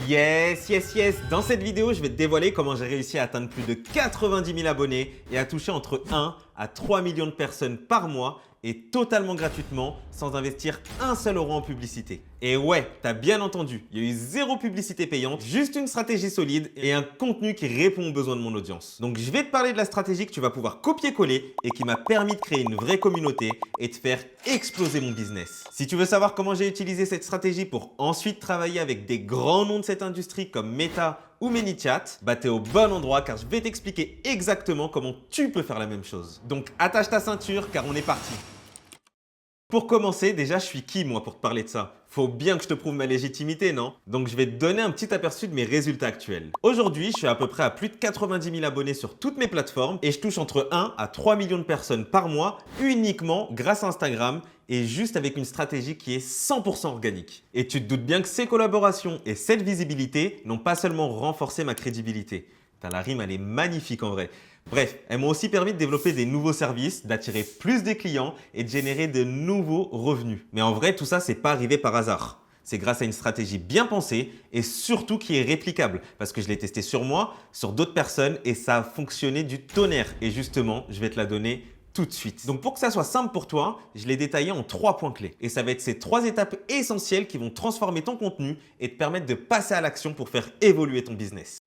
Yes, yes, yes. Dans cette vidéo, je vais te dévoiler comment j'ai réussi à atteindre plus de 90 000 abonnés et à toucher entre 1 à 3 millions de personnes par mois et totalement gratuitement sans investir un seul euro en publicité. Et ouais, t'as bien entendu, il y a eu zéro publicité payante, juste une stratégie solide et un contenu qui répond aux besoins de mon audience. Donc je vais te parler de la stratégie que tu vas pouvoir copier-coller et qui m'a permis de créer une vraie communauté et de faire exploser mon business. Si tu veux savoir comment j'ai utilisé cette stratégie pour ensuite travailler avec des grands noms de cette industrie comme Meta ou ManyChat, bah t'es au bon endroit car je vais t'expliquer exactement comment tu peux faire la même chose. Donc attache ta ceinture car on est parti. Pour commencer, déjà, je suis qui moi pour te parler de ça? Faut bien que je te prouve ma légitimité, non? Donc je vais te donner un petit aperçu de mes résultats actuels. Aujourd'hui, je suis à peu près à plus de 90 000 abonnés sur toutes mes plateformes et je touche entre 1 à 3 millions de personnes par mois uniquement grâce à Instagram et juste avec une stratégie qui est 100% organique. Et tu te doutes bien que ces collaborations et cette visibilité n'ont pas seulement renforcé ma crédibilité. La rime, elle est magnifique en vrai. Bref, elles m'ont aussi permis de développer des nouveaux services, d'attirer plus de clients et de générer de nouveaux revenus. Mais en vrai, tout ça, c'est pas arrivé par hasard. C'est grâce à une stratégie bien pensée et surtout qui est réplicable parce que je l'ai testé sur moi, sur d'autres personnes et ça a fonctionné du tonnerre. Et justement, je vais te la donner tout de suite. Donc pour que ça soit simple pour toi, je l'ai détaillé en 3 points clés. Et ça va être ces 3 étapes essentielles qui vont transformer ton contenu et te permettre de passer à l'action pour faire évoluer ton business.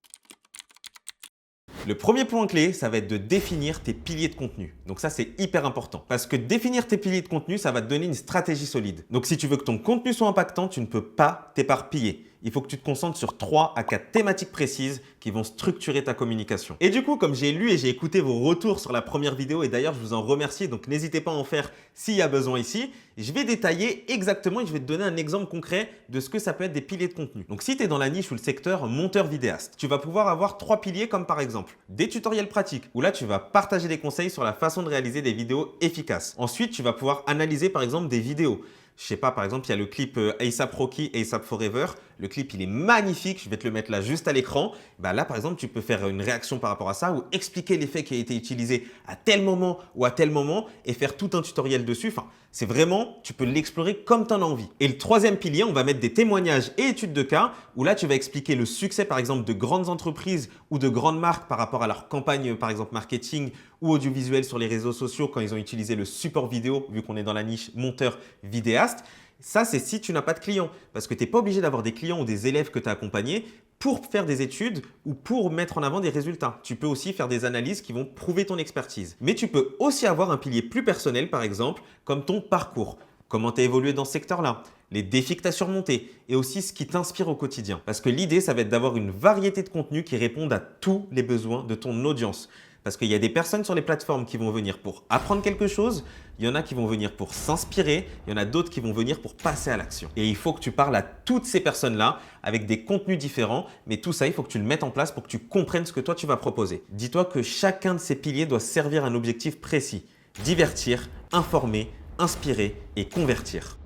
Le premier point clé, ça va être de définir tes piliers de contenu. Donc ça, c'est hyper important parce que définir tes piliers de contenu, ça va te donner une stratégie solide. Donc si tu veux que ton contenu soit impactant, tu ne peux pas t'éparpiller. Il faut que tu te concentres sur 3 à 4 thématiques précises qui vont structurer ta communication. Et du coup, comme j'ai lu et j'ai écouté vos retours sur la première vidéo, et d'ailleurs, je vous en remercie, donc n'hésitez pas à en faire s'il y a besoin ici, je vais détailler exactement et je vais te donner un exemple concret de ce que ça peut être des piliers de contenu. Donc si tu es dans la niche ou le secteur monteur vidéaste, tu vas pouvoir avoir 3 piliers comme par exemple des tutoriels pratiques où là, tu vas partager des conseils sur la façon de réaliser des vidéos efficaces. Ensuite, tu vas pouvoir analyser par exemple des vidéos. Je sais pas, par exemple, il y a le clip A$AP Rocky, A$AP Forever. Le clip, il est magnifique. Je vais te le mettre là juste à l'écran. Bah là, par exemple, tu peux faire une réaction par rapport à ça ou expliquer l'effet qui a été utilisé à tel moment ou à tel moment et faire tout un tutoriel dessus. Enfin, c'est vraiment, tu peux l'explorer comme tu en as envie. Et le troisième pilier, on va mettre des témoignages et études de cas où là, tu vas expliquer le succès, par exemple, de grandes entreprises ou de grandes marques par rapport à leur campagne, par exemple, marketing ou audiovisuel sur les réseaux sociaux quand ils ont utilisé le support vidéo, vu qu'on est dans la niche monteur vidéaste. Ça, c'est si tu n'as pas de clients parce que tu n'es pas obligé d'avoir des clients ou des élèves que tu as accompagnés pour faire des études ou pour mettre en avant des résultats. Tu peux aussi faire des analyses qui vont prouver ton expertise. Mais tu peux aussi avoir un pilier plus personnel, par exemple, comme ton parcours. Comment tu as évolué dans ce secteur-là, les défis que tu as surmontés et aussi ce qui t'inspire au quotidien. Parce que l'idée, ça va être d'avoir une variété de contenus qui répondent à tous les besoins de ton audience. Parce qu'il y a des personnes sur les plateformes qui vont venir pour apprendre quelque chose, il y en a qui vont venir pour s'inspirer, il y en a d'autres qui vont venir pour passer à l'action. Et il faut que tu parles à toutes ces personnes-là avec des contenus différents, mais tout ça, il faut que tu le mettes en place pour que tu comprennes ce que toi, tu vas proposer. Dis-toi que chacun de ces piliers doit servir un objectif précis. Divertir, informer, inspirer et convertir.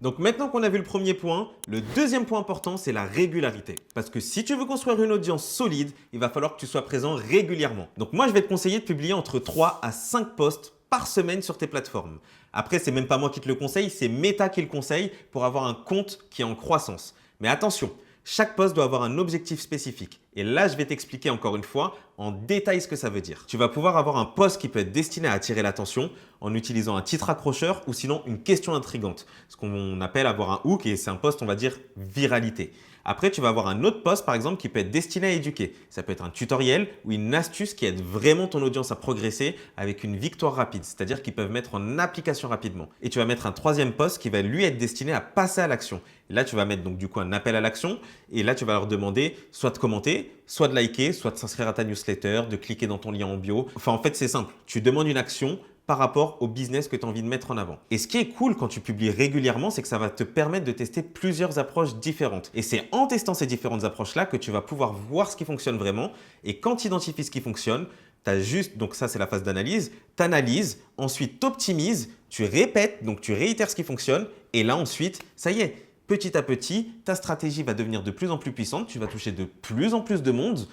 Donc maintenant qu'on a vu le premier point, le deuxième point important, c'est la régularité. Parce que si tu veux construire une audience solide, il va falloir que tu sois présent régulièrement. Donc moi, je vais te conseiller de publier entre 3 à 5 posts par semaine sur tes plateformes. Après, c'est même pas moi qui te le conseille, c'est Meta qui le conseille pour avoir un compte qui est en croissance. Mais attention, chaque post doit avoir un objectif spécifique. Et là, je vais t'expliquer encore une fois en détail ce que ça veut dire. Tu vas pouvoir avoir un post qui peut être destiné à attirer l'attention en utilisant un titre accrocheur ou sinon une question intrigante. Ce qu'on appelle avoir un hook et c'est un post, on va dire, viralité. Après, tu vas avoir un autre post, par exemple, qui peut être destiné à éduquer. Ça peut être un tutoriel ou une astuce qui aide vraiment ton audience à progresser avec une victoire rapide, c'est-à-dire qu'ils peuvent mettre en application rapidement. Et tu vas mettre un troisième post qui va lui être destiné à passer à l'action. Là, tu vas mettre donc du coup un appel à l'action et là, tu vas leur demander soit de commenter, soit de liker, soit de s'inscrire à ta newsletter, de cliquer dans ton lien en bio. Enfin, en fait, c'est simple. Tu demandes une action par rapport au business que tu as envie de mettre en avant. Et ce qui est cool quand tu publies régulièrement, c'est que ça va te permettre de tester plusieurs approches différentes. Et c'est en testant ces différentes approches-là que tu vas pouvoir voir ce qui fonctionne vraiment. Et quand tu identifies ce qui fonctionne, tu as juste, donc ça c'est la phase d'analyse, tu analyses, ensuite tu optimises, tu répètes, donc tu réitères ce qui fonctionne. Et là ensuite, ça y est, petit à petit, ta stratégie va devenir de plus en plus puissante, tu vas toucher de plus en plus de monde.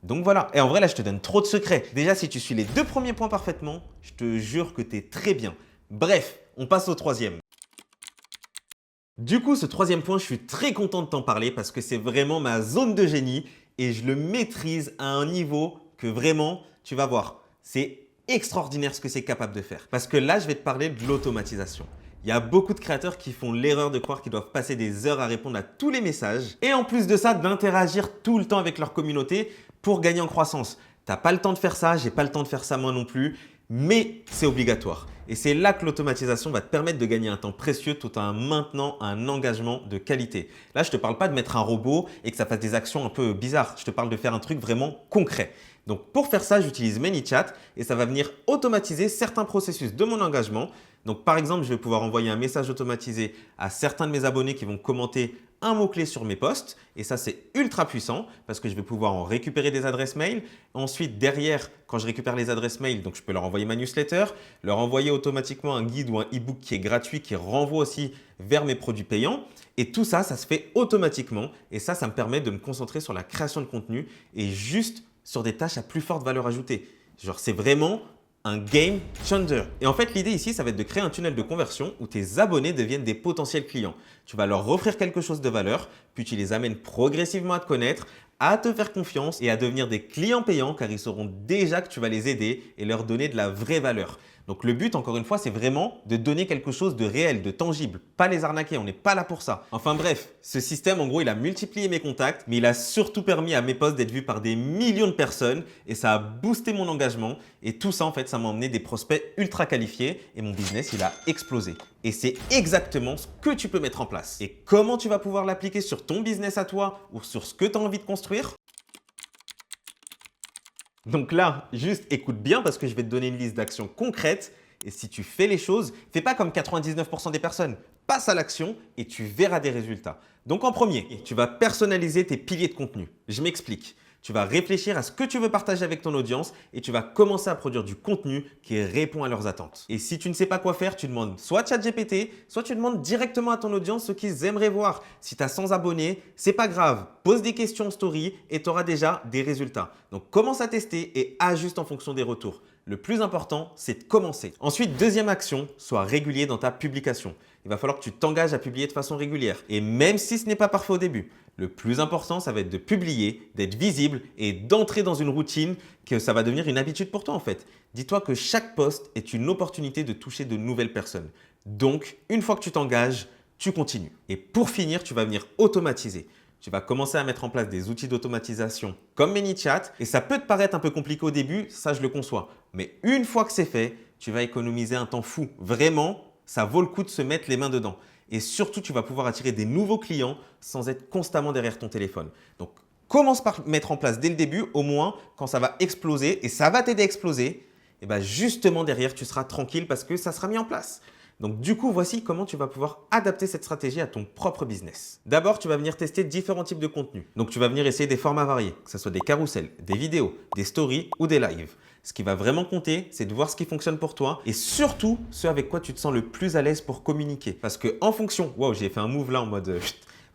Donc voilà, et en vrai là je te donne trop de secrets. Déjà si tu suis les 2 premiers points parfaitement, je te jure que tu es très bien. Bref, on passe au troisième. Du coup, ce troisième point, je suis très content de t'en parler parce que c'est vraiment ma zone de génie et je le maîtrise à un niveau que vraiment, tu vas voir, c'est extraordinaire ce que c'est capable de faire. Parce que là, je vais te parler de l'automatisation. Il y a beaucoup de créateurs qui font l'erreur de croire qu'ils doivent passer des heures à répondre à tous les messages et en plus de ça, d'interagir tout le temps avec leur communauté pour gagner en croissance. T'as pas le temps de faire ça, j'ai pas le temps de faire ça moi non plus, mais c'est obligatoire. Et c'est là que l'automatisation va te permettre de gagner un temps précieux tout en maintenant un engagement de qualité. Là, je ne te parle pas de mettre un robot et que ça fasse des actions un peu bizarres. Je te parle de faire un truc vraiment concret. Donc pour faire ça, j'utilise ManyChat et ça va venir automatiser certains processus de mon engagement. Donc par exemple, je vais pouvoir envoyer un message automatisé à certains de mes abonnés qui vont commenter un mot-clé sur mes posts et ça c'est ultra puissant parce que je vais pouvoir en récupérer des adresses mail. Ensuite derrière, quand je récupère les adresses mail, donc je peux leur envoyer ma newsletter, leur envoyer automatiquement un guide ou un e-book qui est gratuit qui renvoie aussi vers mes produits payants et tout ça, ça se fait automatiquement et ça me permet de me concentrer sur la création de contenu et juste sur des tâches à plus forte valeur ajoutée. Genre c'est vraiment un game changer. Et en fait, l'idée ici, ça va être de créer un tunnel de conversion où tes abonnés deviennent des potentiels clients. Tu vas leur offrir quelque chose de valeur, puis tu les amènes progressivement à te connaître, à te faire confiance et à devenir des clients payants car ils sauront déjà que tu vas les aider et leur donner de la vraie valeur. Donc le but, encore une fois, c'est vraiment de donner quelque chose de réel, de tangible, pas les arnaquer, on n'est pas là pour ça. Enfin bref, ce système, en gros, il a multiplié mes contacts, mais il a surtout permis à mes posts d'être vus par des millions de personnes et ça a boosté mon engagement. Et tout ça, en fait, ça m'a emmené des prospects ultra qualifiés et mon business, il a explosé. Et c'est exactement ce que tu peux mettre en place. Et comment tu vas pouvoir l'appliquer sur ton business à toi ou sur ce que tu as envie de construire? Donc là, juste écoute bien parce que je vais te donner une liste d'actions concrètes et si tu fais les choses, fais pas comme 99% des personnes. Passe à l'action et tu verras des résultats. Donc en premier, tu vas personnaliser tes piliers de contenu. Je m'explique. Tu vas réfléchir à ce que tu veux partager avec ton audience et tu vas commencer à produire du contenu qui répond à leurs attentes. Et si tu ne sais pas quoi faire, tu demandes soit ChatGPT, soit tu demandes directement à ton audience ce qu'ils aimeraient voir. Si tu as 100 abonnés, c'est pas grave. Pose des questions en story et tu auras déjà des résultats. Donc commence à tester et ajuste en fonction des retours. Le plus important, c'est de commencer. Ensuite, deuxième action, sois régulier dans ta publication. Il va falloir que tu t'engages à publier de façon régulière. Et même si ce n'est pas parfait au début, le plus important, ça va être de publier, d'être visible et d'entrer dans une routine que ça va devenir une habitude pour toi en fait. Dis-toi que chaque post est une opportunité de toucher de nouvelles personnes. Donc, une fois que tu t'engages, tu continues. Et pour finir, tu vas venir automatiser. Tu vas commencer à mettre en place des outils d'automatisation comme ManyChat et ça peut te paraître un peu compliqué au début, ça je le conçois. Mais une fois que c'est fait, tu vas économiser un temps fou. Vraiment, ça vaut le coup de se mettre les mains dedans. Et surtout, tu vas pouvoir attirer des nouveaux clients sans être constamment derrière ton téléphone. Donc, commence par mettre en place dès le début, au moins quand ça va exploser et ça va t'aider à exploser, et bien justement derrière, tu seras tranquille parce que ça sera mis en place. Donc du coup, voici comment tu vas pouvoir adapter cette stratégie à ton propre business. D'abord, tu vas venir tester différents types de contenus. Donc tu vas venir essayer des formats variés, que ce soit des carousels, des vidéos, des stories ou des lives. Ce qui va vraiment compter, c'est de voir ce qui fonctionne pour toi et surtout ce avec quoi tu te sens le plus à l'aise pour communiquer. Parce que en fonction, waouh, j'ai fait un move là en mode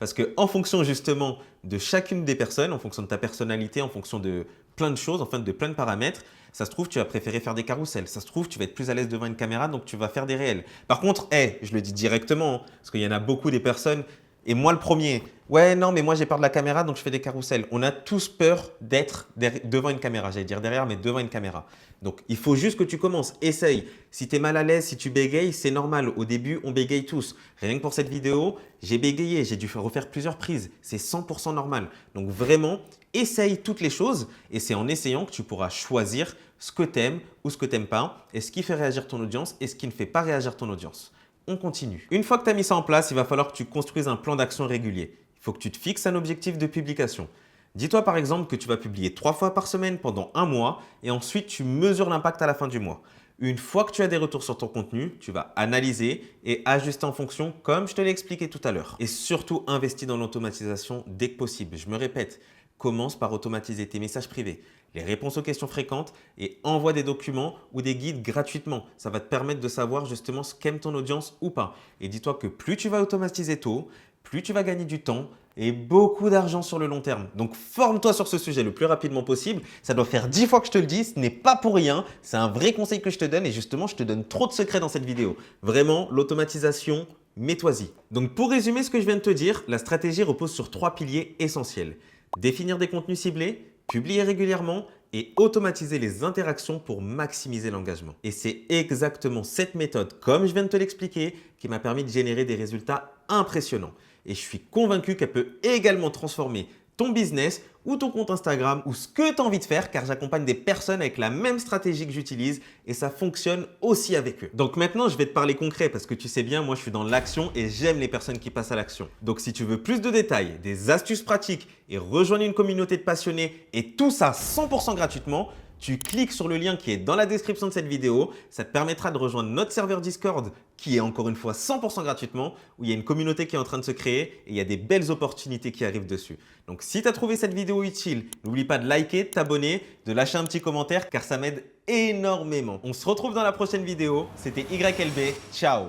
parce que en fonction justement de chacune des personnes, en fonction de ta personnalité, en fonction de plein de choses, enfin de plein de paramètres, ça se trouve, tu vas préférer faire des carousels. Ça se trouve, tu vas être plus à l'aise devant une caméra, donc tu vas faire des réels. Par contre, je le dis directement, hein, parce qu'il y en a beaucoup des personnes, et moi le premier, ouais, non, mais moi j'ai peur de la caméra, donc je fais des carousels. On a tous peur d'être devant une caméra. J'allais dire derrière, mais devant une caméra. Donc, il faut juste que tu commences. Essaye. Si tu es mal à l'aise, si tu bégayes, c'est normal. Au début, on bégaye tous. Rien que pour cette vidéo, j'ai bégayé. J'ai dû refaire plusieurs prises. C'est 100% normal. Donc, vraiment, essaye toutes les choses et c'est en essayant que tu pourras choisir ce que tu aimes ou ce que tu n'aimes pas et ce qui fait réagir ton audience et ce qui ne fait pas réagir ton audience. On continue. Une fois que tu as mis ça en place, il va falloir que tu construises un plan d'action régulier. Il faut que tu te fixes un objectif de publication. Dis-toi par exemple que tu vas publier 3 fois par semaine pendant un mois et ensuite tu mesures l'impact à la fin du mois. Une fois que tu as des retours sur ton contenu, tu vas analyser et ajuster en fonction comme je te l'ai expliqué tout à l'heure. Et surtout, investis dans l'automatisation dès que possible. Je me répète, commence par automatiser tes messages privés, les réponses aux questions fréquentes et envoie des documents ou des guides gratuitement. Ça va te permettre de savoir justement ce qu'aime ton audience ou pas. Et dis-toi que plus tu vas automatiser tôt, plus tu vas gagner du temps et beaucoup d'argent sur le long terme. Donc forme-toi sur ce sujet le plus rapidement possible. Ça doit faire 10 fois que je te le dis, ce n'est pas pour rien. C'est un vrai conseil que je te donne et justement, je te donne trop de secrets dans cette vidéo. Vraiment, l'automatisation, mets-toi-y. Donc pour résumer ce que je viens de te dire, la stratégie repose sur 3 piliers essentiels. Définir des contenus ciblés, publier régulièrement et automatiser les interactions pour maximiser l'engagement. Et c'est exactement cette méthode, comme je viens de te l'expliquer, qui m'a permis de générer des résultats impressionnants. Et je suis convaincu qu'elle peut également transformer ton business ou ton compte Instagram ou ce que tu as envie de faire car j'accompagne des personnes avec la même stratégie que j'utilise et ça fonctionne aussi avec eux. Donc maintenant, je vais te parler concret parce que tu sais bien, moi je suis dans l'action et j'aime les personnes qui passent à l'action. Donc si tu veux plus de détails, des astuces pratiques et rejoindre une communauté de passionnés et tout ça 100% gratuitement, tu cliques sur le lien qui est dans la description de cette vidéo. Ça te permettra de rejoindre notre serveur Discord qui est encore une fois 100% gratuitement, où il y a une communauté qui est en train de se créer et il y a des belles opportunités qui arrivent dessus. Donc si tu as trouvé cette vidéo utile, n'oublie pas de liker, de t'abonner, de lâcher un petit commentaire car ça m'aide énormément. On se retrouve dans la prochaine vidéo. C'était YLB. Ciao!